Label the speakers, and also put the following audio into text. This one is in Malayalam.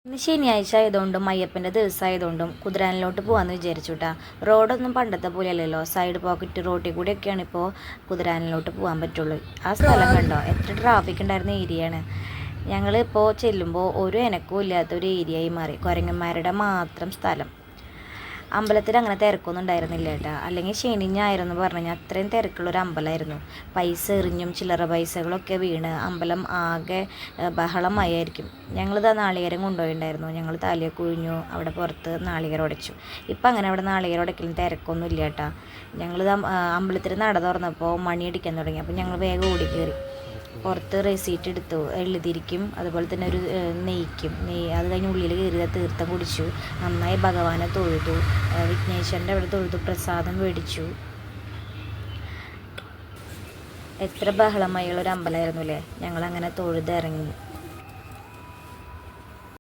Speaker 1: ഇന്ന് ശനിയാഴ്ച ആയതുകൊണ്ടും അയ്യപ്പൻ്റെ ദിവസമായതുകൊണ്ടും കുതിരാനിലോട്ട് പോകാമെന്ന് വിചാരിച്ചു കേട്ടാ. റോഡൊന്നും പണ്ടത്തെ പോലെയല്ലല്ലോ, സൈഡ് പോക്കറ്റ് റോട്ടിൽ കൂടെയൊക്കെയാണ് ഇപ്പോൾ കുതിരാനിലോട്ട് പോകാൻ പറ്റുള്ളൂ. ആ സ്ഥലം കണ്ടോ, എത്ര ട്രാഫിക് ഉണ്ടായിരുന്ന ഏരിയയാണ്. ഞങ്ങളിപ്പോൾ ചെല്ലുമ്പോൾ ഒരു ഇനക്കവും ഇല്ലാത്തൊരു ഏരിയയായി മാറി, കുരങ്ങന്മാരുടെ മാത്രം സ്ഥലം. അമ്പലത്തിൽ അങ്ങനെ തിരക്കൊന്നും ഉണ്ടായിരുന്നില്ല കേട്ടോ. അല്ലെങ്കിൽ ശനി ഞായറെന്ന് പറഞ്ഞു കഴിഞ്ഞാൽ അത്രയും തിരക്കുള്ളൊരു അമ്പലമായിരുന്നു. പൈസ എറിഞ്ഞും ചില്ലറ പൈസകളൊക്കെ വീണ് അമ്പലം ആകെ ബഹളമായിരിക്കും. ഞങ്ങളിതാ നാളികേരം കൊണ്ടുപോയിട്ടുണ്ടായിരുന്നു. ഞങ്ങൾ തലയൊക്കെ ഒഴിഞ്ഞു, അവിടെ പുറത്ത് നാളികേരം ഉടച്ചു. ഇപ്പം അങ്ങനെ അവിടെ നാളികേരം ഉടക്കലും തിരക്കൊന്നും ഇല്ല കേട്ടോ. ഞങ്ങളിതാ അമ്പലത്തിൽ നട തുറന്നപ്പോൾ മണി അടിക്കാൻ തുടങ്ങി. അപ്പോൾ ഞങ്ങൾ വേഗം ഓടിക്കയറി പുറത്ത് റെസീറ്റ് എടുത്തു, എഴുതിയിരിക്കും. അതുപോലെ തന്നെ ഒരു നെയ്യ് അത് കഴിഞ്ഞ് ഉള്ളിൽ കയറിയ തീർത്ഥം കുടിച്ചു. നന്നായി ഭഗവാനെ തൊഴുതു, വിഘ്നേശ്വരൻ്റെ അവിടെ തൊഴുതു, പ്രസാദം മേടിച്ചു. എത്ര ബഹളമായുള്ളൊരു അമ്പലമായിരുന്നു അല്ലേ. ഞങ്ങളങ്ങനെ തൊഴുതിറങ്ങി.